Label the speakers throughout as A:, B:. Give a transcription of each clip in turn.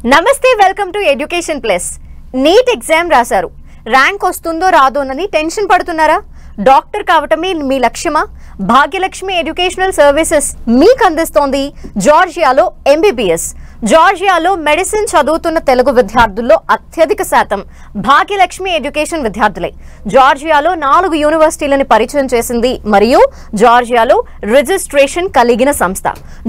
A: నమస్తే, welcome to education plus. NEET exam రాశారు, rank వస్తుందో రాదోనని టెన్షన్ పడుతున్నారా? డాక్టర్ కావటమే మీ లక్ష్యమా? భాగ్యలక్ష్మి ఎడ్యుకేషనల్ సర్వీసెస్ మీకు అందిస్తోంది జార్జియాలో ఎంబీబీఎస్. జార్జియాలో మెడిసిన్ చదువుతున్న తెలుగు విద్యార్థుల్లో అత్యధిక శాతం భాగ్యలక్ష్మి ఎడ్యుకేషన్ విద్యార్థులే. జార్జియాలో 4 యూనివర్సిటీలను పరిచయం చేసింది మరియు జార్జియాలో రిజిస్ట్రేషన్ కలిగిన సంస్థ.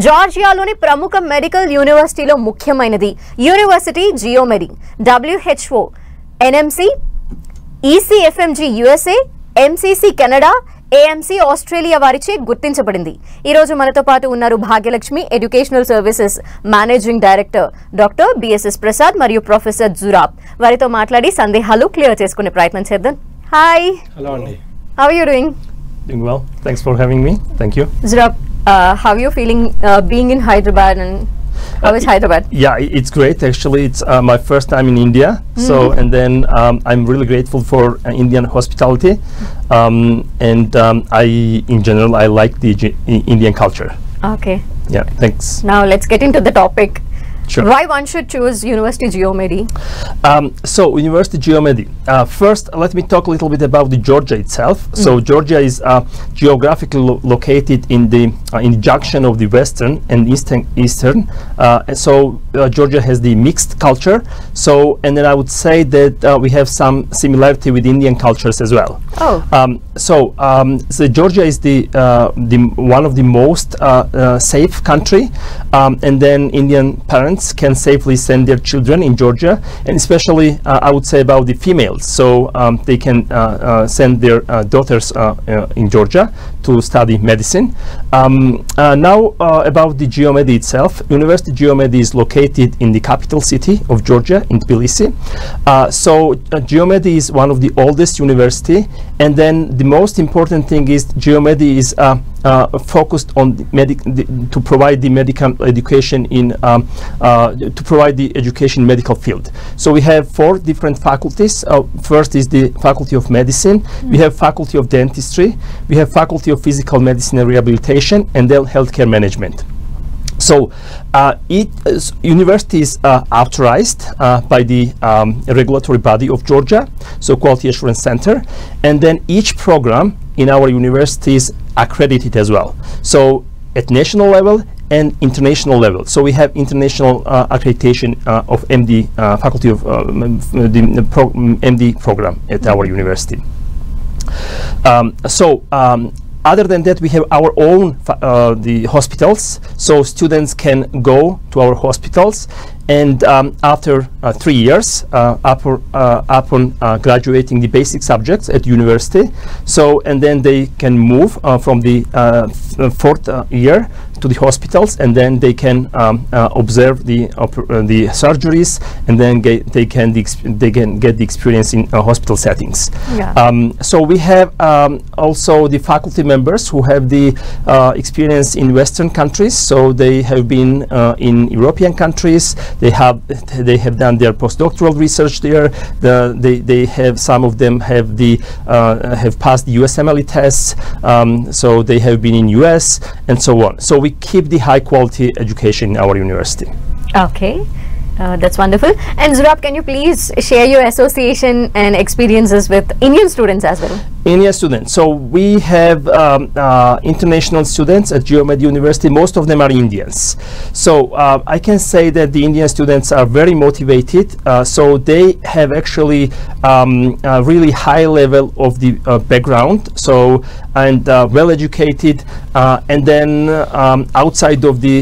A: జార్జియాలోని ప్రముఖ మెడికల్ యూనివర్సిటీలో ముఖ్యమైనది university Geomedi, WHO, NMC, ECFMG USA, MCC Canada, AMC Australia వారిచే గుర్తించబడింది. ఈ రోజు మనతో పాటు ఉన్నారు Bhagyalakshmi educational services managing director doctor BSS Prasad మరియు ప్రొఫెసర్ జురాబ్. వారితో మాట్లాడి సందేహాలు క్లియర్ చేసుకునే ప్రయత్నం చేద్దాం. Hi.
B: Hello Andy.
A: How are you doing?
B: Doing well. Thanks for having me. Thank you.
A: Zurab, how are you feeling being in Hyderabad, and how is Hyderabad?
B: Yeah, it's great actually. It's my first time in India. So and then I'm really grateful for Indian hospitality. In general I like the Indian culture.
A: Okay.
B: Yeah, thanks.
A: Now let's get into the topic.
B: Sure.
A: Why one should choose University Geomedi?
B: So University Geomedi. First, let me talk a little bit about the Georgia itself. So Georgia is geographically located in the junction of the western and eastern. Georgia has the mixed culture. So, and then I would say that we have some similarity with Indian cultures as well.
A: Oh.
B: So Georgia is the one of the most safe country, and then Indian parents can safely send their children in Georgia, and especially I would say about the females. So they can send their daughters in Georgia to study medicine. Now about the Geomedi itself, University Geomedi is located in the capital city of Georgia, in Tbilisi. Geomedi is one of the oldest university, and then the most important thing is Geomedi is focused on to provide the medical education in to provide the education medical field. So we have 4 different faculties. First is the Faculty of Medicine. We have Faculty of Dentistry. We have Faculty of Physical Medicine and Rehabilitation, and then Healthcare Management. So university is authorized by the regulatory body of Georgia, so Quality Assurance Center, and then each program in our university is accredited as well. So at national level and international level. So we have international accreditation of MD, Faculty of MD program at our university. Other than that, we have our own the hospitals, so students can go to our hospitals, and after 3 years upon graduating the basic subjects at university, so and then they can move from the 4th year to the hospitals, and then they can observe the surgeries, and then they can get the experience in hospital settings.
A: Yeah.
B: So we have also the faculty members who have the experience in Western countries. So they have been in European countries. They have done their postdoctoral research there. They have, some of them have have passed the USMLE tests. So they have been in US and so on. So we keep the high quality education in our university.
A: Okay. That's wonderful. And Zurab, can you please share your association and experiences with Indian students as well?
B: Indian students. So we have international students at Geomedi University. Most of them are Indians. So I can say that the Indian students are very motivated. So they have actually a really high level of the background. So and well educated. And then outside of the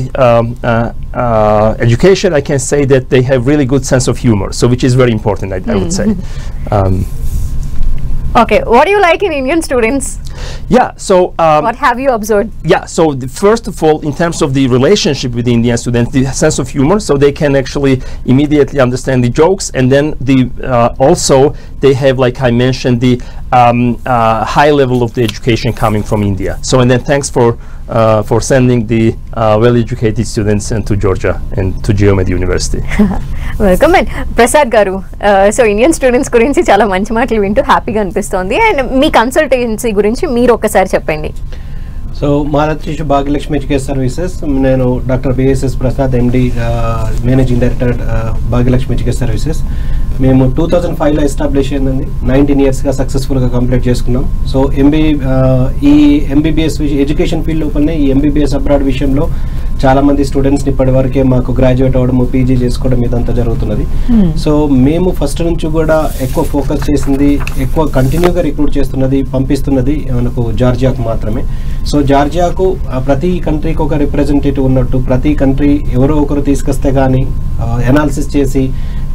B: education, I can say that they have really good sense of humor. So which is very important, I would say.
A: Okay, what do you like in Indian students?
B: Yeah, so
A: what have you observed?
B: yeah, so first of all, in terms of the relationship with the Indian students, the sense of humor, so they can actually immediately understand the jokes, and then also they have, like I mentioned, the high level of the education coming from India. So and then thanks for sending the well-educated students into Georgia and to Geomedi University.
A: Welcome. And Prasad garu, so Indian students gurinchi chala manchi maatlu vintu happy ga anpistondi, and mee consultancy gurinchi meer okkasari cheppandi.
C: So మాలతీష్ Bhagyalakshmi education services, నేను doctor BSS Prasad MD, managing director Bhagyalakshmi education services. మేము 2005లో establish అయిందండి. 19 yearsగా సక్సెస్ఫుల్గా complete చేసుకున్నాం. So ఈ MBBS education field లోపలనే ఈ ఎంబీబీఎస్ అబ్రాడ్ విషయంలో చాలా మంది స్టూడెంట్స్ని ఇప్పటి వరకే మాకు గ్రాడ్యుయేట్ అవ్వడము, పీజీ చేసుకోవడం ఇదంతా జరుగుతున్నది. సో మేము ఫస్ట్ నుంచి కూడా ఎక్కువ ఫోకస్ చేసింది, ఎక్కువ కంటిన్యూగా రిక్రూట్ చేస్తున్నది, పంపిస్తున్నది మనకు జార్జియాకు మాత్రమే. సో జార్జియాకు ప్రతి కంట్రీకి ఒక రిప్రజెంటేటివ్ ఉన్నట్టు, ప్రతి కంట్రీ ఎవరో ఒకరు తీసుకొస్తే కానీ ఎనాలిసిస్ చేసి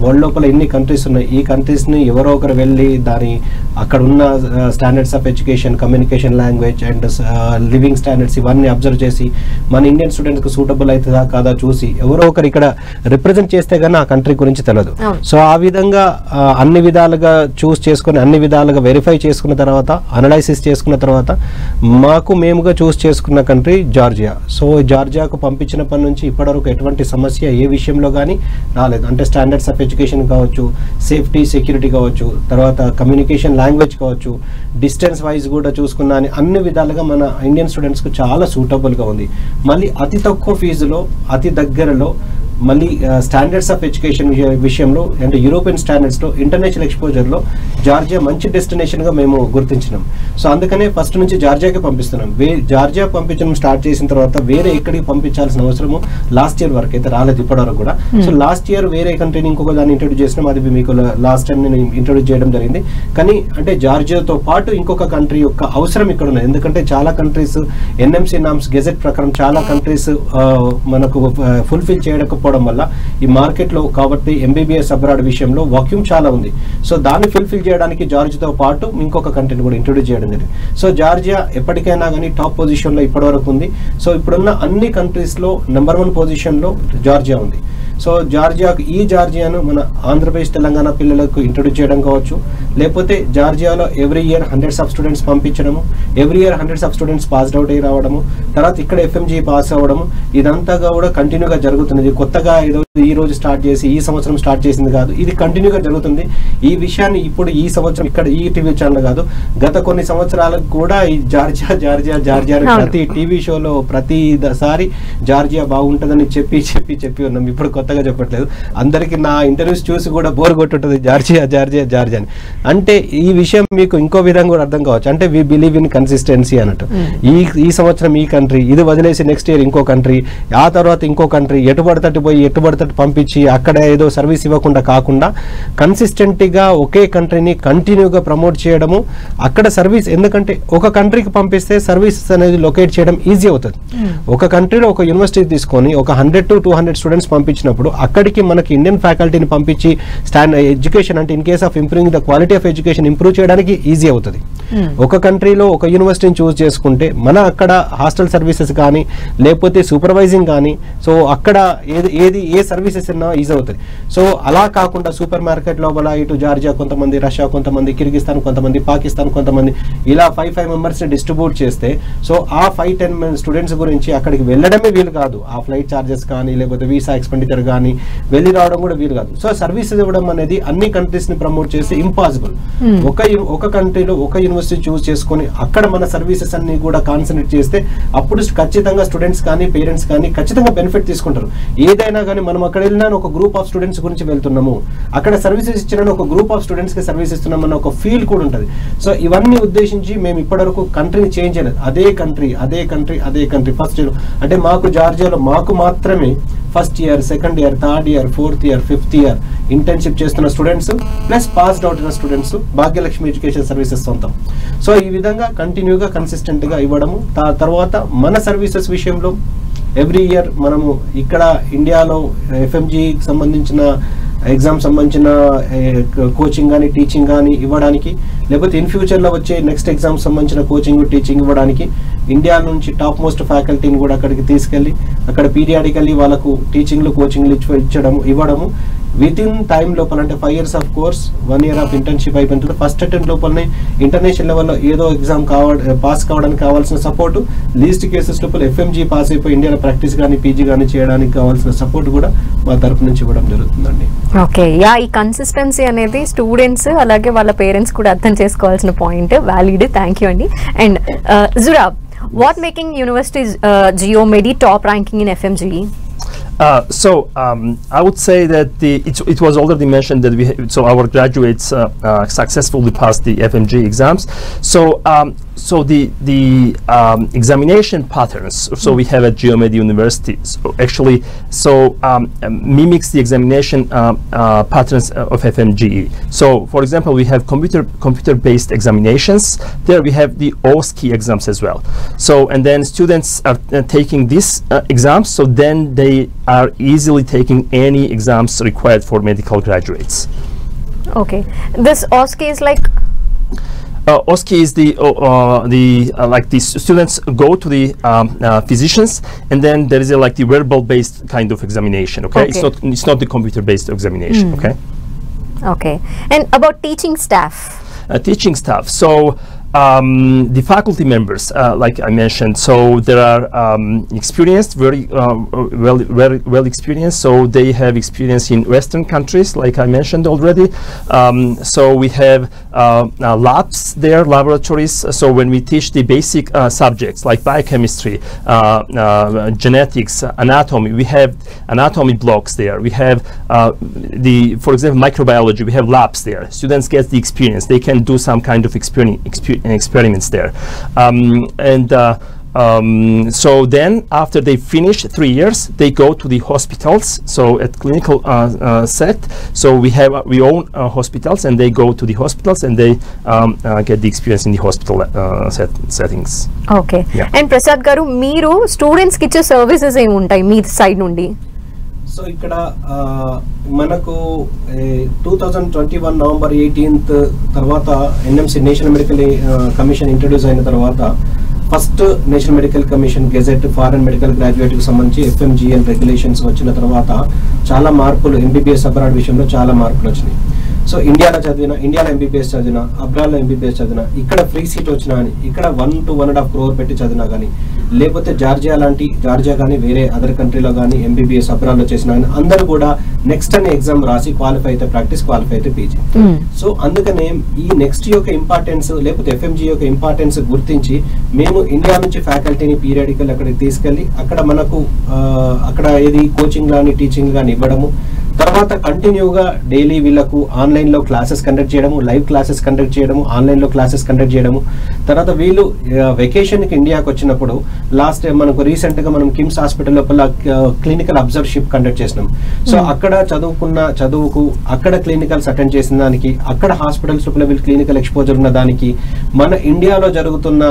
C: వరల్డ్ లోపల ఎన్ని కంట్రీస్ ఉన్నాయి, ఈ కంట్రీస్ని ఎవరో ఒకరు వెళ్ళి దాని అక్కడ ఉన్న standards of education, communication language and living standards ఇవన్నీ అబ్జర్వ్ చేసి మన ఇండియన్ స్టూడెంట్స్కి సూటబుల్ అవుతుందా కాదా చూసి ఎవరో ఒకరు ఇక్కడ రిప్రజెంట్ చేస్తే కానీ ఆ కంట్రీ గురించి తెలియదు. సో ఆ విధంగా అన్ని విధాలుగా చూస్ చేసుకుని, అన్ని విధాలుగా వెరిఫై చేసుకున్న తర్వాత, అనలైసిస్ చేసుకున్న తర్వాత మాకు మేముగా చూస్ చేసుకున్న కంట్రీ జార్జియా. సో జార్జియాకు పంపించినప్పటి నుంచి ఇప్పటివరకు ఎటువంటి సమస్య ఏ విషయంలో కానీ రాలేదు. అంటే స్టాండర్డ్స్ ఆఫ్ ఎడ్యుకేషన్ కావచ్చు, సేఫ్టీ సెక్యూరిటీ కావచ్చు, తర్వాత కమ్యూనికేషన్ లాంగ్వేజ్ కావచ్చు, డిస్టెన్స్ వైజ్ కూడా చూసుకున్నా అని అన్ని విధాలుగా మన ఇండియన్ స్టూడెంట్స్కు చాలా సూటబుల్గా ఉంది. మళ్ళీ అతి తక్కువ ఫీజులో, అతి దగ్గరలో, మళ్ళీ స్టాండర్డ్స్ ఆఫ్ ఎడ్యుకేషన్ విషయంలో అంటే యూరోపియన్ స్టాండర్డ్స్లో, ఇంటర్నేషనల్ ఎక్స్పోజర్లో జార్జియా మంచి డెస్టినేషన్గా మేము గుర్తించినాం. సో అందుకనే ఫస్ట్ నుంచి జార్జియాకే పంపిస్తున్నాం. జార్జియా పంపించడం స్టార్ట్ చేసిన తర్వాత వేరే ఎక్కడికి పంపించాల్సిన అవసరము లాస్ట్ ఇయర్ వరకు అయితే రాలేదు ఇప్పటివరకు కూడా. సో లాస్ట్ ఇయర్ వేరే కంట్రీని ఇంకొక దాన్ని ఇంట్రొడ్యూస్ చేసినాం, అది మీకు లాస్ట్ టైం నేను ఇంట్రొడ్యూస్ చేయడం జరిగింది. కానీ అంటే జార్జియాతో పాటు ఇంకొక కంట్రీ యొక్క అవసరం ఇక్కడ ఉన్నది. ఎందుకంటే చాలా కంట్రీస్ ఎన్ఎంసీ నామ్స్ గెజెట్ ప్రకారం చాలా కంట్రీస్ మనకు ఫుల్ఫిల్ చేయకపోవడం వల్ల ఈ మార్కెట్లో కాబట్టి ఎంబీబీఎస్ అబ్రాడ్ విషయంలో వాక్యూమ్ చాలా ఉంది. సో దాన్ని ఫుల్ఫిల్ చేయడానికి జార్జియాతో పాటు ఇంకొక కంట్రీని కూడా ఇంట్రొడ్యూస్ చేయడం జరిగింది. సో జార్జియా ఎప్పటికైనా కానీ టాప్ పొజిషన్లో ఇప్పటివరకు ఉంది. సో ఇప్పుడున్న అన్ని కంట్రీస్లో నెంబర్ 1 పొజిషన్లో జార్జియా ఉంది. సో ఈ జార్జియాను మన ఆంధ్రప్రదేశ్, తెలంగాణ పిల్లలకు ఇంట్రొడ్యూస్ చేయడం కావచ్చు, లేకపోతే జార్జియాలో every year hundreds of students పంపించడము, every year hundreds of students passed out అయ్యి రావడము, తర్వాత ఇక్కడ ఎఫ్ఎంజీ పాస్ అవ్వడము, ఇదంతా కూడా కంటిన్యూగా జరుగుతున్నది. కొత్తగా ఏదో ఈ రోజు స్టార్ట్ చేసి ఈ సంవత్సరం స్టార్ట్ చేసింది కాదు, ఇది కంటిన్యూగా జరుగుతుంది. ఈ విషయాన్ని ఇప్పుడు ఈ సంవత్సరం ఇక్కడ ఈ టీవీ ఛానల్ కాదు, గత కొన్ని సంవత్సరాలకు కూడా ఈ జార్జియా ప్రతి టీవీ షోలో ప్రతిసారి జార్జియా బాగుంటుందని చెప్పి ఉన్నాం. ఇప్పుడు కొత్తగా చెప్పట్లేదు, అందరికి నా ఇంటర్వ్యూస్ చూసి కూడా బోర్ కొట్టుంటుంది జార్జియా అని. అంటే ఈ విషయం మీకు ఇంకో విధంగా కూడా అర్థం కావచ్చు. అంటే వి బిలీవ్ ఇన్ కన్సిస్టెన్సీ అన్నట్టు. ఈ సంవత్సరం ఈ కంట్రీ, ఇది వదిలేసి నెక్స్ట్ ఇయర్ ఇంకో కంట్రీ, ఆ తర్వాత ఇంకో కంట్రీ, ఎటుబడతట్టు పోయి ఎటుబడతట్టు పంపించి అక్కడ ఏదో సర్వీస్ ఇవ్వకుండా కాకుండా కన్సిస్టెంట్గా ఒకే కంట్రీని కంటిన్యూగా ప్రమోట్ చేయడము, అక్కడ సర్వీస్. ఎందుకంటే ఒక కంట్రీకి పంపిస్తే సర్వీసెస్ అనేది లొకేట్ చేయడం ఈజీ అవుతుంది. ఒక కంట్రీలో ఒక యూనివర్సిటీ తీసుకొని ఒక 100 to 200 స్టూడెంట్స్ పంపించినప్పుడు అక్కడికి మనకి ఇండియన్ ఫ్యాకల్టీని పంపించి ఎడ్యుకేషన్ అంటే in case of improving the quality of education improve చేయడానికి ఈజీ అవుతుంది. ఒక కంట్రీలో ఒక యూనివర్సిటీని చూస్ చేసుకుంటే మన అక్కడ హాస్టల్ సర్వీసెస్ కానీ లేకపోతే సూపర్వైజింగ్ కానీ, సో అక్కడ ఏ సర్వీసెస్ అన్నా ఈజీ అవుతుంది. సో అలా కాకుండా సూపర్ మార్కెట్ లోపల ఇటు జార్జియా కొంతమంది, రష్యా కొంతమంది, కిర్గిస్తాన్ కొంతమంది, పాకిస్తాన్ కొంతమంది, ఇలా 5 మెంబర్స్ని డిస్ట్రిబ్యూట్ చేస్తే సో ఆ 5-10 స్టూడెంట్స్ గురించి అక్కడికి వెళ్ళడమే వీలు కాదు. ఆ ఫ్లైట్ ఛార్జెస్ కానీ లేకపోతే వీసా ఎక్స్పెండిచర్ కానీ వెళ్ళి రావడం కూడా వీలు కాదు. సో సర్వీసెస్ ఇవ్వడం అనేది అన్ని కంట్రీస్ ని ప్రమోట్ చేసి ఇంపాసిబుల్. ఒక కంట్రీలో ఒక యూనివర్సిటీ చూస్ చేసుకొని అక్కడ మన సర్వీసెస్ అన్ని కూడా కాన్సన్ట్రేట్ చేస్తే అప్పుడు ఖచ్చితంగా స్టూడెంట్స్ కానీ పేరెంట్స్ కానీ ఖచ్చితంగా బెనిఫిట్ తీసుకుంటారు. ఏదైనా కానీ మనం అక్కడ వెళ్ళినా ఒక గ్రూప్ ఆఫ్ స్టూడెంట్స్ గురించి వెళ్తున్నాము, అక్కడ సర్వీసెస్ ఇచ్చిన ఒక గ్రూప్ ఆఫ్ స్టూడెంట్స్ కి సర్వీస్ ఇస్తున్నామన్న ఒక ఫీల్ కూడా ఉంటుంది. సో ఇవన్నీ ఉద్దేశించి మేము ఇప్పటివరకు కంట్రీని చేంజ్ చేయలేదు. అదే కంట్రీ ఫస్ట్ ఇయర్ అంటే మాకు జార్జియాలో మాకు మాత్రమే first year, second year, third year, fourth year, fifth year internship చేస్తున్న స్టూడెంట్స్ ప్లస్ పాస్డ్ అవుట్ అయిన స్టూడెంట్స్ భాగ్యలక్ష్మి ఎడ్యుకేషన్ సర్వీసెస్ సొంతం. సో ఈ విధంగా కంటిన్యూగా కన్సిస్టెంట్గా ఇవ్వడము. తర్వాత మన సర్వీసెస్ విషయంలో ఎవ్రీ ఇయర్ మనము ఇక్కడ ఇండియాలో ఎఫ్ఎంజీకి సంబంధించిన ఎగ్జామ్ సంబంధించిన కోచింగ్ కానీ టీచింగ్ కానీ ఇవ్వడానికి, లేకపోతే ఇన్ ఫ్యూచర్లో వచ్చే నెక్స్ట్ ఎగ్జామ్ సంబంధించిన కోచింగ్ టీచింగ్ ఇవ్వడానికి ఇండియా నుంచి టాప్ మోస్ట్ ఫ్యాకల్టీని కూడా అక్కడికి తీసుకెళ్ళి అక్కడ పీరియాడికల్లీ వాళ్ళకు టీచింగ్లు కోచింగ్లు ఇవ్వడము. విత్ ఇన్ టైం లోపల అంటే 5 years of course, 1 year of internship అయిపోయిన తర్వాత ఫస్ట్ అటెంప్ట్ లోపలనే ఇంటర్నేషనల్ లెవెల్లో ఏదో ఎగ్జామ్ పాస్ కావడానికి కావాల్సిన సపోర్టు, లీస్ట్ కేసెస్ లోపల ఎఫ్ఎంజీ పాస్ అయిపోయి ఇండియాలో ప్రాక్టీస్ కానీ పీజీ కానీ చేయడానికి కావాల్సిన సపోర్ట్ కూడా మా తరఫు నుంచి ఇవ్వడం జరుగుతుందండి.
A: ఓకే, ఈ కన్సిస్టెన్సీ అనేది స్టూడెంట్స్ అలాగే వాళ్ళ పేరెంట్స్ కూడా అర్థం చేసుకోవాల్సిన పాయింట్. వ్యాలిడ్, థ్యాంక్ యూ అండి. And Zurab, What making universities GeoMedi top ranking in FMGE?
B: I would say that it was already mentioned that so our graduates successfully passed the FMG exams. So the examination patterns, so we have at GeoMedi University, mimics the examination patterns of FMGE. So for example, we have computer-based examinations. There we have the OSCE exams as well. So and then students are taking these exams, so then they are easily taking any exams required for medical graduates.
A: Okay, this OSCE is like.
B: OSCE is like the students go to the physicians, and then there is like the verbal-based kind of examination. Okay, it's not the computer-based examination.
A: Okay, and about teaching staff.
B: Teaching staff. So the faculty members, like I mentioned, so there are experienced, very well experienced. So they have experience in Western countries, like I mentioned already. So we have labs there, laboratories. So when we teach the basic subjects like biochemistry, genetics, anatomy, we have anatomy blocks there. We have for example, microbiology. We have labs there. Students get the experience. They can do some kind of experiments there, so then after they finish 3 years, they go to the hospitals. So at clinical set, so we own hospitals, and they go to the hospitals and they get the experience in the hospital settings.
A: Okay. And Prasad garu, meeru students ki iche services em untai mee side nundi?
C: So ఇక్కడ మనకు 2021 November 18th తర్వాత NMC national medical commission introduce అయిన తర్వాత first national medical commission gazette foreign medical గ్రాడ్యుయేట్కి సంబంధించి FMGN regulations వచ్చిన తర్వాత చాలా మార్పులు ఎంబీబీఎస్ అబ్రాడ్ విషయంలో చాలా మార్పులు వచ్చినాయి. సో ఇండియాలో ఎంబీబీఎస్ చదివినా, అబ్రాడ్లో ఎంబీబీఎస్ చదివినా, ఇక్కడ ఫ్రీ సీట్ వచ్చినా అని ఇక్కడ 1 to 1.5 crore పెట్టి చదివినా కానీ, లేకపోతే జార్జియా కానీ వేరే అదర్ కంట్రీలో కానీ ఎంబీబీఎస్ అబ్రాడ్లో చేసినా కానీ అందరూ కూడా నెక్స్ట్ అనే ఎగ్జామ్ రాసి క్వాలిఫై అయితే ప్రాక్టీస్, క్వాలిఫై అయితే పీజీ. సో అందుకనే ఈ నెక్స్ట్ యొక్క ఇంపార్టెన్స్ లేకపోతే FMG యొక్క ఇంపార్టెన్స్ గుర్తించి మేము ఇండియా నుంచి ఫ్యాకల్టీని పీరియాడికల్ అక్కడికి తీసుకెళ్ళి అక్కడ మనకు అక్కడ ఏది కోచింగ్ కానీ టీచింగ్ కానీ ఇవ్వడము, తర్వాత కంటిన్యూగా డైలీ వీళ్ళకు ఆన్లైన్లో క్లాసెస్ కండక్ట్ చేయడము, లైవ్ క్లాసెస్ కండక్ట్ చేయడము, ఆన్లైన్లో క్లాసెస్ కండక్ట్ చేయడము. తర్వాత వీళ్ళు వెకేషన్కి ఇండియాకి వచ్చినప్పుడు లాస్ట్ మనకు రీసెంట్గా మనం కిమ్స్ హాస్పిటల్ లోపల క్లినికల్ అబ్జర్వర్షిప్ కండక్ట్ చేసినాం. సో అక్కడ చదువుకు అక్కడ క్లినికల్స్ అటెండ్ చేసిన దానికి, అక్కడ హాస్పిటల్స్ లోపల వీళ్ళు క్లినికల్ ఎక్స్పోజర్ ఉన్న దానికి, మన ఇండియాలో జరుగుతున్న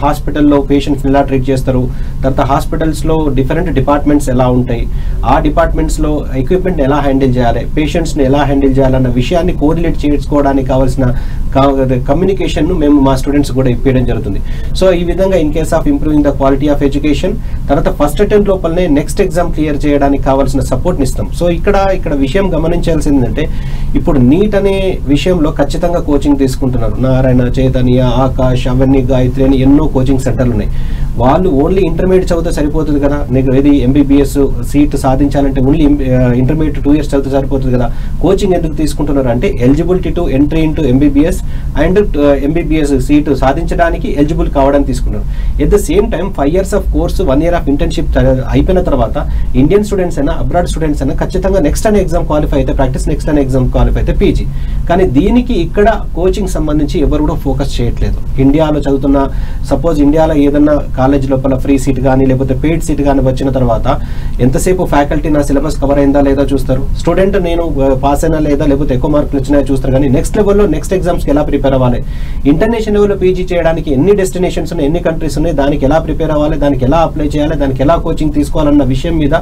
C: హాస్పిటల్లో పేషెంట్స్ ఎలా ట్రీట్ చేస్తారు, తర్వాత హాస్పిటల్స్లో డిఫరెంట్ డిపార్ట్మెంట్స్ ఎలా ఉంటాయి, ఆ డిపార్ట్మెంట్స్లో ఎక్విప్మెంట్ ఎలా హ్యాండిల్ చేయాలి, పేషెంట్స్ని ఎలా హ్యాండిల్ చేయాలన్న విషయాన్ని కోరిలేట్ చేసుకోవడానికి కావాల్సిన కమ్యూనికేషన్ను మేము మా స్టూడెంట్స్ కూడా ఇప్పించడం జరుగుతుంది. సో ఈ విధంగా in case of improving the quality of education, తర్వాత ఫస్ట్ అటెంప్ట్ లోపలనే నెక్స్ట్ ఎగ్జామ్ క్లియర్ చేయడానికి కావాల్సిన సపోర్ట్ని ఇస్తాం. సో ఇక్కడ విషయం గమనించాల్సింది ఏంటంటే ఇప్పుడు నీట్ అనే విషయంలో ఖచ్చితంగా కోచింగ్ తీసుకుంటున్నారు. నారాయణ, చైతన్య, ఆకాష్, అవన్నీ, గాయత్రి అని ఎన్నో కోచింగ్ సెంటర్లు ఉన్నాయి. వాళ్ళు ఓన్లీ ఇంటర్మీడియట్ చదివితే సరిపోతుంది కదా, నీకు ఏది ఎంబీబీఎస్ సీట్ సాధించాలంటే ఓన్లీ ఇంటర్మీడియట్ 2 years చదివితే సరిపోతుంది కదా, కోచింగ్ ఎందుకు తీసుకుంటున్నారు అంటే eligibility to entry into MBBS and MBBS seat సాధించడానికి ఎలిజిబుల్ కావడానికి తీసుకున్నారు. At the same time 5 years of course, 1 year of internship అయిపోయిన తర్వాత ఇండియన్ స్టూడెంట్స్ అయినా అబ్రాడ్ స్టూడెంట్స్ అయినా ఖచ్చితంగా నెక్స్ట్ అనే ఎగ్జామ్ క్వాలిఫై అయితే ప్రాక్టీస్, నెక్స్ట్ అనే ఎగ్జామ్ క్వాలిఫై అయితే పీజీ. కానీ దీనికి ఇక్కడ కోచింగ్ సంబంధించి ఎవరు కూడా ఫోకస్ చేయట్లేదు. ఇండియాలో చదువుతున్న సపోజ్ ఇండియాలో ఏదన్నా కాలేజ్ లోపల ఫ్రీ సీట్ కానీ లేకపోతే పెయిడ్ సీట్ కానీ వచ్చిన తర్వాత ఎంతసేపు ఫ్యాకల్టీ నా సిలబస్ కవర్ అయిందా లేదా చూస్తారు, స్టూడెంట్ నేను పాస్ అయినా లేదా లేకపోతే ఎక్కువ మార్కులు వచ్చినాయో చూస్తారు. కానీ నెక్స్ట్ లెవెల్లో నెక్స్ట్ ఎగ్జామ్స్కి ఎలా ప్రిపేర్ అవ్వాలి, ఇంటర్నేషనల్ లెవెల్లో పీజీ చేయడానికి ఎన్ని డెస్టినేషన్స్ ఉన్నాయి, ఎన్ని కంట్రీస్ ఉన్నాయి, దానికి ఎలా ప్రిపేర్ అవ్వాలి, దానికి ఎలా అప్లై చేయాలి, దానికి ఎలా కోచింగ్ తీసుకోవాలన్న విషయం మీద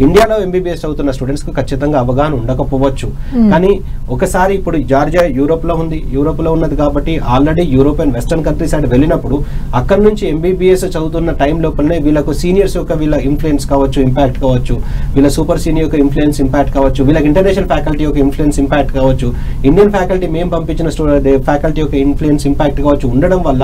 C: ఇండియాలో ఎంబీబీఎస్ చదువుతున్న స్టూడెంట్స్ కు ఖచ్చితంగా అవగాహన ఉండకపోవచ్చు. కానీ ఒకసారి ఇప్పుడు జార్జియా యూరోప్లో ఉంది, యూరోప్లో ఉన్నది కాబట్టి already Europe and western countries side వెళ్ళినప్పుడు అక్కడ నుంచి ఎంబీబీఎస్ చదువుతున్న టైం లోపలనే వీళ్ళకు సీనియర్స్ యొక్క వీళ్ళ ఇన్ఫ్లుయెన్స్ కావచ్చు, ఇంపాక్ట్ కావచ్చు, వీళ్ళ సూపర్ సీనియర్ యొక్క ఇన్ఫ్లుయెన్స్ ఇంపాక్ట్ కావచ్చు, వీళ్ళకి ఇంటర్నేషనల్ ఫ్యాకల్టీ యొక్క ఇన్ఫ్లుయెన్స్ ఇంపాక్ట్ కావచ్చు, ఇండియన్ ఫ్యాకల్టీ మేము పంపించిన ఫ్యాకల్టీ యొక్క ఇన్ఫ్లుయెన్స్ ఇంపాక్ట్ కావచ్చు ఉండడం వల్ల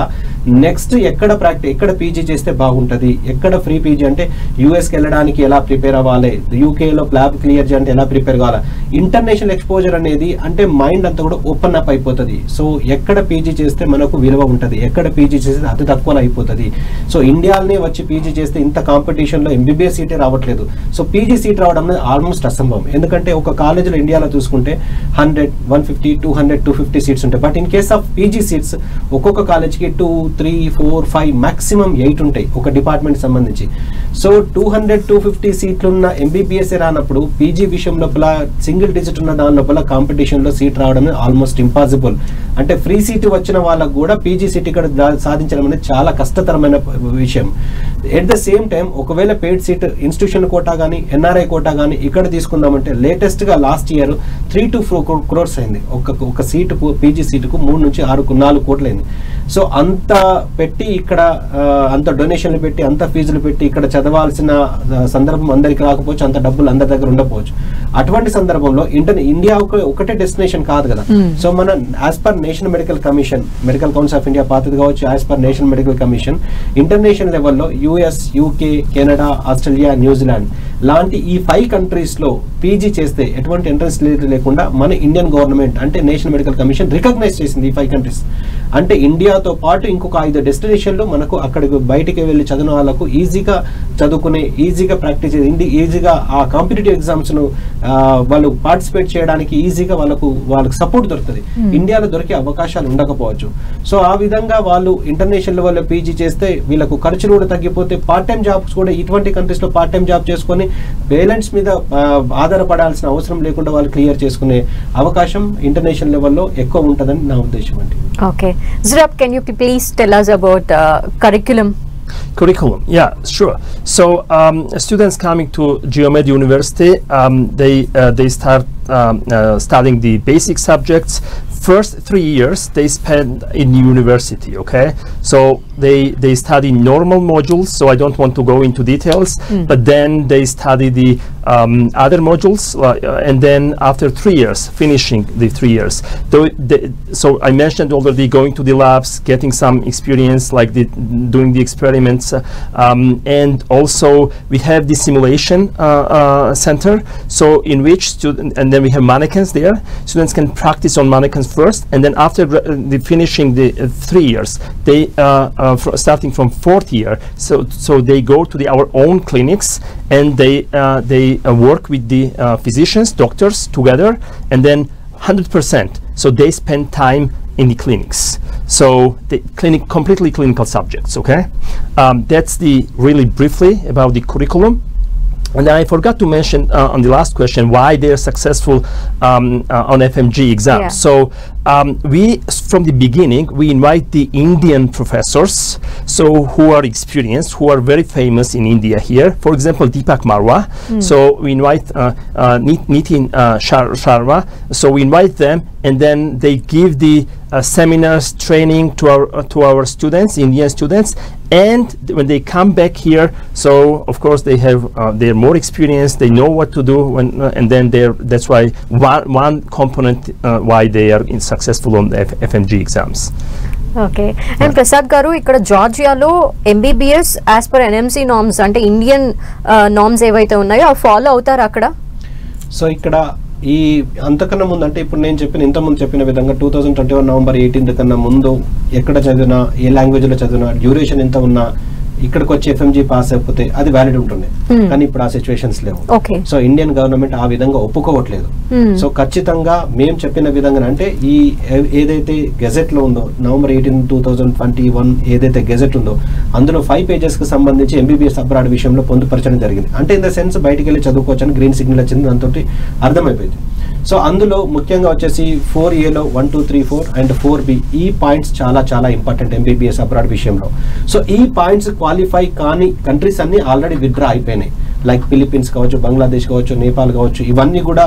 C: నెక్స్ట్ ఎక్కడ పీజీ చేస్తే బాగుంటుంది, ఎక్కడ ఫ్రీ పీజీ అంటే యూఎస్కి వెళ్ళడానికి ఎలా ప్రిపేర్ అవ్వాలి, యూకేలో ల్యాబ్ క్లియర్ చేయాలంటే ఎలా ప్రిపేర్ కావాలి, ఇంటర్నేషనల్ ఎక్స్పోజర్ అనేది అంటే మైండ్ అంతా కూడా ఓపెన్ అప్ అయిపోతుంది. సో ఎక్కడ పీజీ చేస్తే మనకు విలువ ఉంటుంది, ఎక్కడ పీజీ చేస్తే అతి తక్కువలో అయిపోతుంది. సో ఇండియాలోనే వచ్చి పీజీ చేస్తే ఇంత కాంపిటీషన్లో ఎంబీబీఎస్ సీటే రావట్లేదు. సో పీజీ సీట్ రావడం అనేది ఆల్మోస్ట్ అసంభవం. ఎందుకంటే ఒక కాలేజీలో ఇండియాలో చూసుకుంటే 100, 150, 200, 250 సీట్స్ ఉంటాయి. But in case of PG seats ఒక్కొక్క కాలేజ్కి 2, 3, 4, 5 మాక్సిమం 8 ఉంటాయి ఒక డిపార్ట్మెంట్ సంబంధించి. సో 200, 250 సీట్లున్న ఎంబీబీఎస్ రానప్పుడు పీజీ విషయం లోపల సింగిల్ డిజిట్ ఉన్న దాని లోపల కాంపిటీషన్లో సీట్ రావడం ఆల్మోస్ట్ ఇంపాసిబుల్. అంటే ఫ్రీ సీట్ వచ్చిన వాళ్ళకు కూడా పీజీ సీట్ ఇక్కడ సాధించడం అనేది చాలా కష్టతరమైన విషయం. ఎట్ ద సేమ్ టైం ఒకవేళ పెయిడ్ సీట్ ఇన్స్టిట్యూషన్ కోటా కానీ ఎన్ఆర్ఐ కోటా కానీ ఇక్కడ తీసుకుందామంటే లేటెస్ట్గా లాస్ట్ ఇయర్ 3 to 4 crores అయింది ఒక సీటు, పీజీ సీటుకు 3 నుంచి 4 కోట్లు అయింది. సో అంత పెట్టి ఇక్కడ అంత డొనేషన్లు పెట్టి అంత ఫీజులు పెట్టి ఇక్కడ చదవాల్సిన సందర్భం అందరికి రాకపోవచ్చు, అంత డబ్బులు అందరి దగ్గర ఉండకపోవచ్చు. అటువంటి సందర్భంలో ఇండియా ఒకటే డెస్టినేషన్ కాదు కదా. సో మన as per national medical commission, medical council of India పాతది కావచ్చు, as per national medical commission international లెవెల్లో యుఎస్, యూకే, కెనడా, ఆస్ట్రేలియా, న్యూజిలాండ్ లాంటి ఈ 5 countries లో పీజీ చేస్తే ఎటువంటి ఎంట్రన్స్ లేకుండా మన ఇండియన్ గవర్నమెంట్ అంటే నేషనల్ మెడికల్ కమిషన్ రికగ్నైజ్ చేసింది ఈ 5 countries. అంటే ఇండియాతో పాటు ఇంకొక 5 డెస్టినేషన్లు మనకు అక్కడికి బయటికి వెళ్ళి చదివిన వాళ్ళకు ఈజీగా చదువుకునే, ఈజీగా ప్రాక్టీస్ చేసి, ఈజీగా ఆ కాంపిటేటివ్ ఎగ్జామ్స్ను వాళ్ళు పార్టిసిపేట్ చేయడానికి ఈజీగా వాళ్ళకు సపోర్ట్ దొరుకుతుంది. ఇండియాలో దొరికే అవకాశాలు ఉండకపోవచ్చు. సో ఆ విధంగా వాళ్ళు ఇంటర్నేషనల్ లెవెల్లో పీజీ చేస్తే వీళ్ళకు ఖర్చులు కూడా తగ్గిపోతే పార్ట్ టైం జాబ్స్ కూడా ఇటువంటి కంట్రీస్లో పార్ట్ టైం జాబ్ చేసుకొని పేరెంట్స్ మీద ఆధారపడాల్సిన అవసరం లేకుండా వాళ్ళు క్లియర్ చేసుకునే అవకాశం ఇంటర్నేషనల్ లెవెల్లో ఎక్కువ ఉంటుందని నా ఉద్దేశం అండి.
A: Okay. Zurab, can you please tell us about curriculum?
B: Curriculum, yeah, sure. So students coming to Geomed University, they start studying the basic subjects. First 3 years they spend in university, okay? So they study normal modules, so I don't want to go into details, but then they study the other modules, and then after 3 years, finishing the 3 years. So I mentioned already going to the labs, getting some experience like doing the experiments, and also we have the simulation center, so in which and then we have mannequins there. Students can practice on mannequins first, and then after finishing the 3 years, they starting from 4th year, so they go to our own clinics, and they work with the physicians, doctors together, and then 100%. So they spend time in the clinics. So the completely clinical subjects. Okay, that's the really briefly about the curriculum. And I forgot to mention on the last question why they are successful on FMG exams.
A: Yeah.
B: So we, from the beginning, we invite the Indian professors, so who are experienced, who are very famous in India here. For example, Deepak Marwa. So we invite Nitin Sharma. So we invite them, and then they give the seminars, training to our students, Indian students. And when they come back here, so of course they're more experienced, they know what to do, and then that's why one component why they are successful on the FMG exams.
A: ఓకే. And Prasad garu, ఇక్కడ జార్జియాలో MBBS as per NMC norms అంటే Indian norms ఏవైతే ఉన్నాయో అవి follow అవుతారు అక్కడ?
C: So ఇక్కడ ఈ అంతకన్నా ముందు అంటే ఇప్పుడు నేను ఇంతకుముందు చెప్పిన విధంగా 2021 November 18 కన్నా ముందు ఎక్కడ చదివినా, ఏ లాంగ్వేజ్లో చదివినా, డ్యూరేషన్ ఎంత ఉన్నా ఇక్కడికి వచ్చి ఎఫ్ఎంజీ పాస్ అయిపోతే అది వ్యాలిడ్ ఉంటుంది. కానీ ఇప్పుడు ఆ సిచ్యువేషన్స్ లేవు. సో ఇండియన్ గవర్నమెంట్ ఆ విధంగా ఒప్పుకోవట్లేదు. సో ఖచ్చితంగా మేము చెప్పిన విధంగా అంటే ఈ ఏదైతే గెజెట్ లో ఉందో November 18, 2021 ఏదైతే గెజెట్ ఉందో అందులో 5 pages కి సంబంధించి ఎంబీబీఎస్ అబ్రాడ్ విషయంలో పొందుపరచడం జరిగింది. అంటే ఇన్ ద సెన్స్ బయటికి వెళ్ళి చదువుకోవచ్చని గ్రీన్ సిగ్నల్ వచ్చింది, దాంతో అర్థమైపోయింది. సో అందులో ముఖ్యంగా వచ్చేసి 4A 1, 2, 3, 4 అండ్ 4B ఈ పాయింట్స్ చాలా చాలా ఇంపార్టెంట్ ఎంబీబీఎస్ అబ్రాడ్ విషయంలో. సో ఈ పాయింట్స్ క్వాలిఫై కాని కంట్రీస్ అన్ని ఆల్రెడీ విత్డ్రా అయిపోయినాయి. లైక్ ఫిలిప్పీన్స్ కావచ్చు, బంగ్లాదేశ్ కావచ్చు, నేపాల్ కావచ్చు, ఇవన్నీ కూడా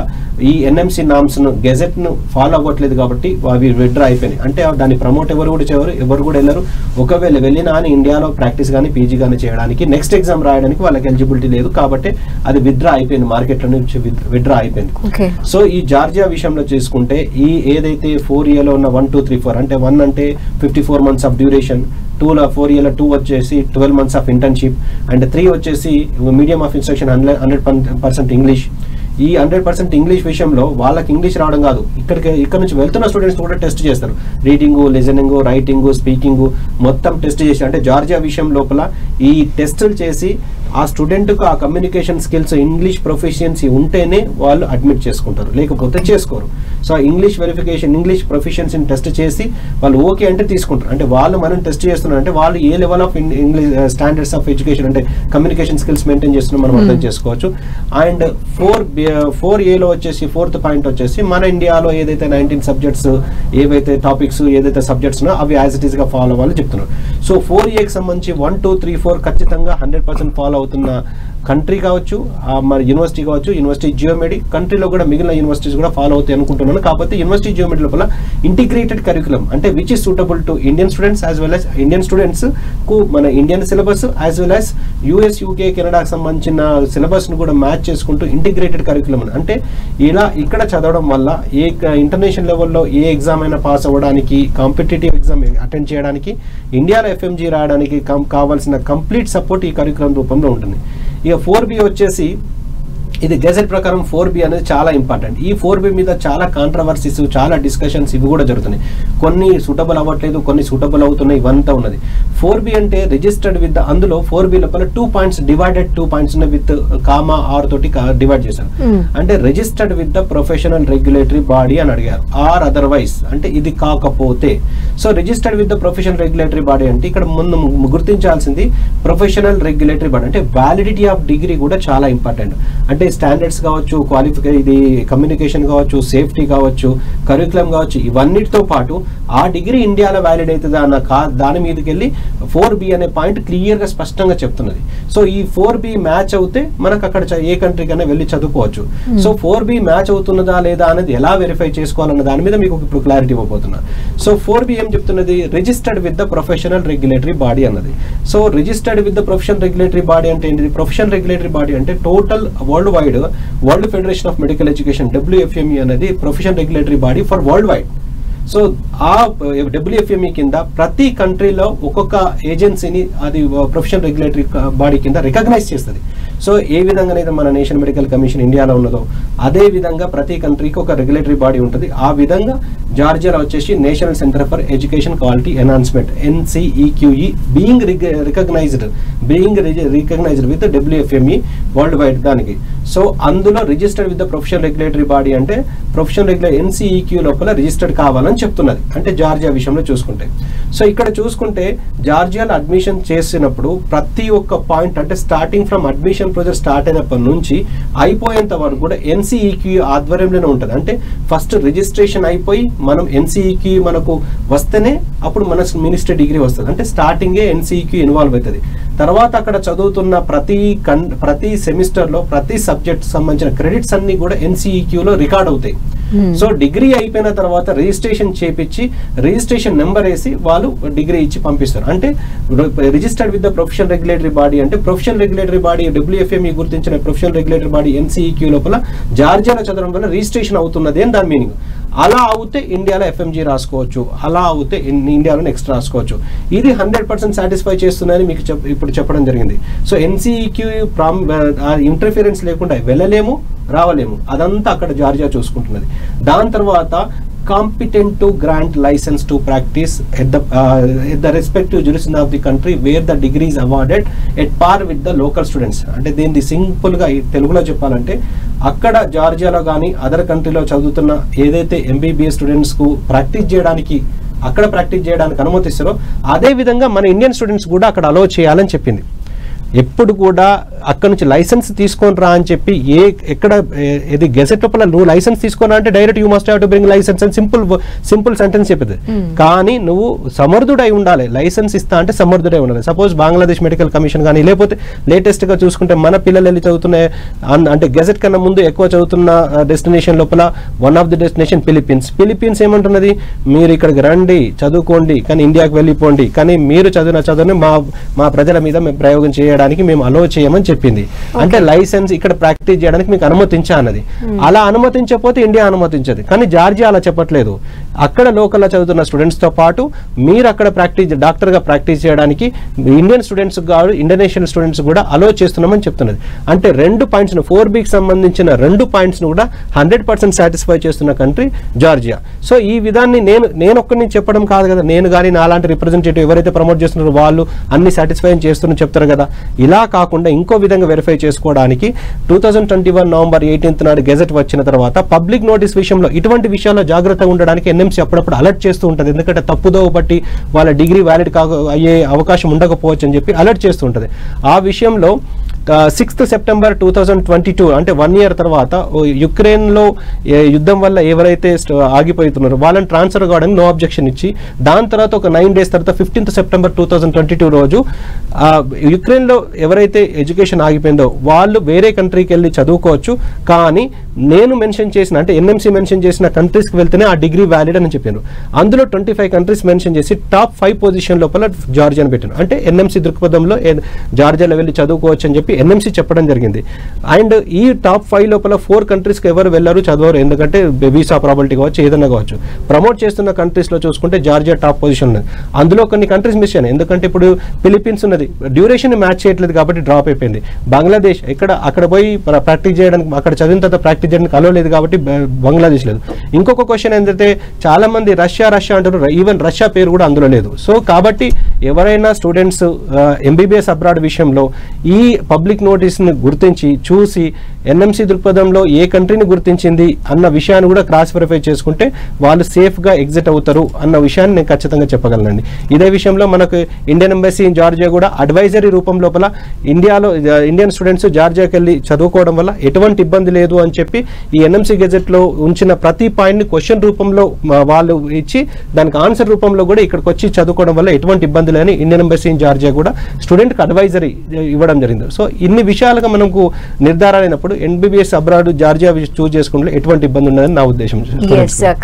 C: ఈ ఎన్ఎంసీ నామ్స్ను గెజెట్ను ఫాలో అవ్వట్లేదు కాబట్టి అవి విత్డ్రా అయిపోయినాయి. అంటే దాన్ని ప్రమోట్ ఎవరు కూడా వెళ్ళరు. ఒకవేళ వెళ్ళినా అని ఇండియాలో ప్రాక్టీస్ కానీ పీజీ కానీ చేయడానికి నెక్స్ట్ ఎగ్జామ్ రాయడానికి వాళ్ళకి ఎలిజిబిలిటీ లేదు కాబట్టి అది విత్డ్రా అయిపోయింది, మార్కెట్లో నుంచి విత్డ్రా అయిపోయింది. సో ఈ జార్జియా విషయంలో చూసుకుంటే ఈ ఏదైతే 4 yearలో ఉన్న 1 2 3 4 అంటే 1 అంటే 54 months ఆఫ్ డ్యూరేషన్, 4 yearలో 2 వచ్చేసి 12 months ఆఫ్ ఇంటర్న్షిప్, అండ్ 3 వచ్చేసి మీడియం ఆఫ్ ఇన్స్ట్రక్షన్ 100% ఇంగ్లీష్. ఈ 100% ఇంగ్లీష్ విషయంలో వాళ్ళకి ఇంగ్లీష్ రావడం కాదు, ఇక్కడ నుంచి వెళ్తున్న స్టూడెంట్స్ కూడా టెస్ట్ చేస్తారు. రీడింగ్, లిజనింగ్, రైటింగ్, స్పీకింగ్ మొత్తం టెస్ట్ చేసి, అంటే జార్జియా విషయం లోపల ఈ టెస్టులు చేసి ఆ స్టూడెంట్కు ఆ కమ్యూనికేషన్ స్కిల్స్, ఇంగ్లీష్ ప్రొఫిషియన్సీ ఉంటేనే వాళ్ళు అడ్మిట్ చేసుకుంటారు, లేకపోతే చేసుకోరు. సో ఇంగ్లీష్ వెరిఫికేషన్, ఇంగ్లీష్ ప్రొఫిషియన్సీని టెస్ట్ చేసి వాళ్ళు ఓకే అంటే తీసుకుంటారు. అంటే వాళ్ళు మనం టెస్ట్ చేస్తున్నారు అంటే వాళ్ళు ఏ level of English standards of education అంటే కమ్యూనికేషన్ స్కిల్స్ మెయింటైన్ చేస్తున్నాం మనం అర్థం చేసుకోవచ్చు. అండ్ 4Aలో వచ్చేసి 4th పాయింట్ వచ్చేసి మన ఇండియాలో ఏదైతే 19 సబ్జెక్ట్స్, ఏవైతే టాపిక్స్, ఏదైతే సబ్జెక్ట్స్ ఉన్నాయో అవి యాజ్ ఇట్ ఈస్గా ఫాలో అవ్వాలని చెప్తున్నారు. సో 4Aకి సంబంధించి 1 2 3 4 ఖచ్చితంగా 100% ఫాలో అవుతున్న కంట్రీ కావచ్చు, మరి యూనివర్సిటీ కావచ్చు, యూనివర్సిటీ జియోమెడి, కంట్రీలో కూడా మిగిలిన యూనివర్సిటీస్ కూడా ఫాలో అవుతాయి అనుకుంటున్నాను. కాకపోతే యూనివర్సిటీ జియోమెడి లోపల ఇంటిగ్రేటెడ్ కరికులం అంటే which is suitable to Indian students as well as Indian students కు మన Indian syllabus as well as US UK కెనడాకి సంబంధించిన సిలబస్ను కూడా మ్యాచ్ చేసుకుంటూ ఇంటిగ్రేటెడ్ కరికులం అంటే ఇలా ఇక్కడ చదవడం వల్ల ఏ ఇంటర్నేషనల్ లెవెల్లో ఏ ఎగ్జామ్ అయినా పాస్ అవ్వడానికి, కాంపిటేటివ్ ఎగ్జామ్ అటెండ్ చేయడానికి, ఇండియాలో FMG రావడానికి కావాల్సిన కంప్లీట్ సపోర్ట్ ఈ కరికులం రూపంలో ఉంటుంది. ఇక 4B వచ్చేసి ఇది గెజెట్ ప్రకారం 4B అనేది చాలా ఇంపార్టెంట్. ఈ 4B మీద చాలా కాంట్రవర్సీస్, చాలా డిస్కషన్స్ ఇవి కూడా జరుగుతున్నాయి. కొన్ని సూటబుల్ అవ్వట్లేదు, కొన్ని సూటబుల్ అవుతున్నాయి, ఇవంతా ఉన్నది. 4B అంటే రిజిస్టర్డ్ విత్, అందులో 4B లోపల 2 points divided 2 points with comma R తోటి డివైడ్ చేశారు. అంటే registered with the professional regulatory body అని అడిగారు, ఆర్ అదర్వైజ్ అంటే ఇది కాకపోతే. So registered with the professional regulatory body అంటే ఇక్కడ ముందు గుర్తించాల్సింది ప్రొఫెషనల్ రెగ్యులేటరీ బాడీ అంటే వ్యాలిడిటీ ఆఫ్ డిగ్రీ కూడా చాలా ఇంపార్టెంట్. అంటే స్టాండర్డ్స్ కావచ్చు, ఇది కమ్యూనికేషన్ కావచ్చు, సేఫ్టీ కావచ్చు, కరికులం కావచ్చు, ఇవన్నిటితో పాటు ఆ డిగ్రీ ఇండియాలో వ్యాలిడ్ అవుతుందా అన్న దాని మీదకి వెళ్ళి 4B అనే పాయింట్ క్లియర్గా స్పష్టంగా చెప్తున్నది. సో ఈ 4B మ్యాచ్ అవుతే మనకు అక్కడ ఏ కంట్రీకైనా వెళ్ళి చదువుకోవచ్చు. సో 4B మ్యాచ్ అవుతున్నదా లేదా అనేది ఎలా వెరిఫై చేసుకోవాలన్న దాని మీద మీకు ఇప్పుడు క్లారిటీ ఇవ్వబోతున్నా. సో 4B ఏం చెప్తున్నది, registered with the professional regulatory body అన్నది. So registered with the professional regulatory body అంటే ఏంటిది? ప్రొఫెషనల్ రెగ్యులేటరీ బాడీ అంటే total world wide world federation of medical education WFME అనేది professional regulatory body for world wide. So ఆ WFME కింద ప్రతి కంట్రీలో ఒక్కొక్క ఏజెన్సీని అది ప్రొఫెషనల్ రెగ్యులేటరీ బాడీ కింద రికగ్నైజ్ చేస్తుంది. సో ఏ విధంగానైతే మన నేషనల్ మెడికల్ కమిషన్ ఇండియాలో ఉన్నదో అదే విధంగా ప్రతి కంట్రీకి ఒక రెగ్యులేటరీ బాడీ ఉంటుంది. ఆ విధంగా జార్జియాలో వచ్చేసి national center for education quality enhancement NCEQE being recognized with WFME world wide దానికి. సో అందులో registered with the professional regulatory body అంటే ప్రొఫెషనల్ NCEQ లోపల రిజిస్టర్డ్ కావాలని చెప్తున్నది, అంటే జార్జియా విషయంలో చూసుకుంటే. సో ఇక్కడ చూసుకుంటే జార్జియాలో అడ్మిషన్ చేసినప్పుడు ప్రతి ఒక్క పాయింట్ అంటే starting from admission process start అయినప్పటి నుంచి అయిపోయేంత వరకు కూడా NCEQ ఆధ్వర్యంలోనే ఉంటుంది. అంటే ఫస్ట్ రిజిస్ట్రేషన్ అయిపోయి మనం NCEQ మనకు వస్తేనే అప్పుడు మన మినిస్టర్ డిగ్రీ వస్తుంది. అంటే స్టార్టింగే NCEQ ఇన్వాల్వ్ అవుతుంది. తర్వాత అక్కడ చదువుతున్న ప్రతి సెమిస్టర్లో ప్రతి సబ్జెక్ట్ సంబంధించిన క్రెడిట్స్ అన్ని కూడా NCEQలో రికార్డ్ అవుతాయి. సో డిగ్రీ అయిపోయిన తర్వాత రిజిస్ట్రేషన్ చేపించి రిజిస్ట్రేషన్ నెంబర్ వేసి వాళ్ళు డిగ్రీ ఇచ్చి పంపిస్తారు. అంటే registered with the professional regulatory body అంటే ప్రొఫెషనల్ రెగ్యులేటరీ బాడీ WFME గుర్తించిన ప్రొఫెషనల్ రెగ్యులేటరీ బాడీ NCEQ లోపల జార్జియాలో చదవడం వల్ల రిజిస్ట్రేషన్ అవుతున్నది అని దాని మీనింగ్. అలా అవుతే ఇండియాలో FMG రాసుకోవచ్చు, అలా అవుతే ఇండియాలో నెక్స్ట్ రాసుకోవచ్చు. ఇది 100% సాటిస్ఫై చేస్తుందని మీకు ఇప్పుడు చెప్పడం జరిగింది. సో NCEQ ఇంటర్ఫిరెన్స్ లేకుండా వెళ్ళలేము, రావలేము, అదంతా అక్కడ జార్జియా చూసుకుంటున్నది. దాని తర్వాత competent to grant license to practice at the respective jurisdiction of the country where the degree is awarded at par with the local students. అంటే దీన్ని సింపుల్ గా తెలుగులో చెప్పాలంటే అక్కడ జార్జియాలో కానీ అదర్ కంట్రీలో చదువుతున్న ఏదైతే MBBS స్టూడెంట్స్ కు ప్రాక్టీస్ చేయడానికి అనుమతిస్తారో అదే విధంగా మన ఇండియన్ స్టూడెంట్స్ కూడా అక్కడ అలో చేయాలని చెప్పింది. ఎప్పుడు కూడా అక్కడ నుంచి లైసెన్స్ తీసుకొని రా అని చెప్పి ఎక్కడ ఇది గెజెట్ లోపల నువ్వు లైసెన్స్ తీసుకున్నా అంటే direct you must have to bring license అని సింపుల్ సెంటెన్స్ చెప్పింది. కానీ నువ్వు సమర్థుడై ఉండాలి, లైసెన్స్ ఇస్తా అంటే సమర్థుడై ఉండాలి. సపోజ్ బంగ్లాదేశ్ మెడికల్ కమిషన్ కానీ లేకపోతే లేటెస్ట్ గా చూసుకుంటే మన పిల్లలు వెళ్ళి చదువుతున్న అంటే గెజెట్ కన్నా ముందు ఎక్కువ చదువుతున్న డెస్టినేషన్ లోపల one of the destination Philippines ఏమంటున్నది, మీరు ఇక్కడికి రండి చదువుకోండి కానీ ఇండియాకి వెళ్ళిపోండి, కానీ మీరు చదువుని మా ప్రజల మీద మేము ప్రయోగం చేయడానికి మేము అలో చేయమని చెప్పింది. అంటే లైసెన్స్ ఇక్కడ ప్రాక్టీస్ చేయడానికి మీకు అనుమతించా అన్నది. అలా అనుమతించకపోతే ఇండియా అనుమతించదు. కానీ జార్జియా అలా చెప్పట్లేదు. అక్కడ లోకల్లో చదువుతున్న స్టూడెంట్స్తో పాటు మీరు అక్కడ డాక్టర్గా ప్రాక్టీస్ చేయడానికి ఇండియన్ స్టూడెంట్స్ కాదు, ఇండోనేషియన్ స్టూడెంట్స్ కూడా అలో చేస్తున్నామని చెప్తున్నది. అంటే 2 పాయింట్స్ 4Bకి సంబంధించిన 2 పాయింట్స్ను కూడా 100% సాటిస్ఫై చేస్తున్న కంట్రీ జార్జియా. సో ఈ విధాన్ని నేను ఒక్కరిని చెప్పడం కాదు కదా, నేను కానీ నాలాంటి రిప్రజెంటేటివ్ ఎవరైతే ప్రమోట్ చేస్తున్నారో వాళ్ళు అన్ని సాటిస్ఫై చేస్తున్న చెప్తారు కదా. ఇలా కాకుండా ఇంకో విధంగా వెరిఫై చేసుకోవడానికి 2021 నవంబర్ 18 నాడు గెజెట్ వచ్చిన తర్వాత పబ్లిక్ నోటీస్ విషయంలో ఇటువంటి విషయాల్లో జాగ్రత్తగా ఉండడానికి NMC అప్పుడప్పుడు అలర్ట్ చేస్తూ ఉంటుంది. ఎందుకంటే తప్పుదోవ బట్టి వాళ్ళ డిగ్రీ వ్యాలిడ్ అయ్యే అవకాశం ఉండకపోవచ్చు అని చెప్పి అలర్ట్ చేస్తూ ఉంటుంది. ఆ విషయంలో 6th సెప్టెంబర్ 2022 అంటే 1 year తర్వాత యుక్రెయిన్లో యుద్ధం వల్ల ఎవరైతే ఆగిపోతున్నారో వాళ్ళని ట్రాన్స్ఫర్ కావడానికి నో అబ్జెక్షన్ ఇచ్చి, దాని తర్వాత ఒక 9 days తర్వాత 15th సెప్టెంబర్ 2022 రోజు యుక్రెయిన్లో ఎవరైతే ఎడ్యుకేషన్ ఆగిపోయిందో వాళ్ళు వేరే కంట్రీకి వెళ్ళి చదువుకోవచ్చు, కానీ నేను మెన్షన్ చేసిన అంటే NMC మెన్షన్ చేసిన కంట్రీస్కి వెళ్తేనే ఆ డిగ్రీ వ్యాలిడ్ అని చెప్పారు. అందులో 25 కంట్రీస్ మెన్షన్ చేసి టాప్ 5 పొజిషన్ లోపల జార్జియాని పెట్టాను. అంటే NMC దృక్పథంలో జార్జియాలో వెళ్ళి చదువుకోవచ్చు అని చెప్పి NMC చెప్పడం జరిగింది. అండ్ ఈ టాప్ 5 లోపల 4 కంట్రీస్కి ఎవరు వెళ్ళారు చదవరు, ఎందుకంటే వీసా ప్రాబిలిటీ కావచ్చు ఏదైనా కావచ్చు. ప్రమోట్ చేస్తున్న కంట్రీస్లో చూసుకుంటే జార్జియా టాప్ పొజిషన్ ఉన్నది. అందులో కొన్ని కంట్రీస్ మిస్ అయ్యాయి, ఎందుకంటే ఇప్పుడు ఫిలిప్పీన్స్ ఉన్నది, డ్యూరేషన్ మ్యాచ్ చేయట్లేదు కాబట్టి డ్రాప్ అయిపోయింది. బంగ్లాదేశ్ అక్కడ పోయి ప్రాక్టీస్ చేయడానికి, అక్కడ చదివిన తర్వాత ప్రాక్టీస్ చేయడానికి అలో లేదు కాబట్టి బంగ్లాదేశ్ లేదు. ఇంకొక క్వశ్చన్ ఏంటంటే చాలా మంది రష్యా అంటారు, ఈవెన్ రష్యా పేరు కూడా అందులో లేదు. సో కాబట్టి ఎవరైనా స్టూడెంట్స్ MBBS అబ్రాడ్ విషయంలో ఈ పబ్లిక్ నోటీస్ని గుర్తించి చూసి NMC దృక్పథంలో ఏ కంట్రీని గుర్తించింది అన్న విషయాన్ని కూడా క్రాస్ వెరిఫై చేసుకుంటే వాళ్ళు సేఫ్గా ఎగ్జిట్ అవుతారు అన్న విషయాన్ని నేను ఖచ్చితంగా చెప్పగలనండి. ఇదే విషయంలో మనకు ఇండియన్ ఎంబసీ ఇన్ జార్జియా కూడా అడ్వైజరీ రూపం లోపల ఇండియన్ స్టూడెంట్స్ జార్జియాకి వెళ్ళి చదువుకోవడం వల్ల ఎటువంటి ఇబ్బంది లేదు అని చెప్పి ఈ NMC గెజెట్లో ఉంచిన ప్రతి పాయింట్ని క్వశ్చన్ రూపంలో వాళ్ళు ఇచ్చి దానికి ఆన్సర్ రూపంలో కూడా ఇక్కడికి వచ్చి చదువుకోవడం వల్ల ఎటువంటి ఇబ్బంది లేని ఇండియన్ ఎంబసీ ఇన్ జార్జియా కూడా స్టూడెంట్కి అడ్వైజరీ ఇవ్వడం జరిగింది. సో ఇన్ని విషయాలుగా మనకు నిర్ధారణ అయినప్పుడు MBBS అబ్రాడ్ జార్జియా చూస్ చేసుకుంటే ఎటువంటి ఇబ్బంది ఉండదని నా ఉద్దేశం.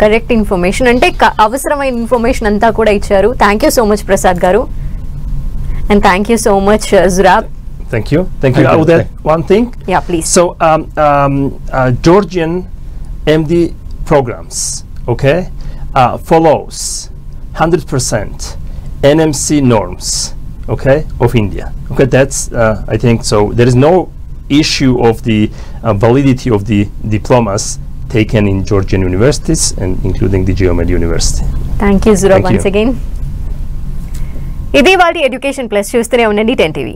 A: కరెక్ట్ ఇన్ఫర్మేషన్, అంటే అవసరమైన ఇన్ఫర్మేషన్ అంతా కూడా ఇచ్చారు. Thank you so much Prasad garu, and thank you so much Zurab.
B: Thank you. I would add one thing.
A: Yeah, please.
B: So Georgian MD programs, okay, follows 100% NMC norms, okay, of India. Okay, that's I think so. There is no issue of the validity of the diplomas taken in Georgian universities and including the GeoMed University.
A: Thank you, Zurab, once again. ఇది వాళ్ళ education plus, చూస్తూనే ఉండండి 10 TV.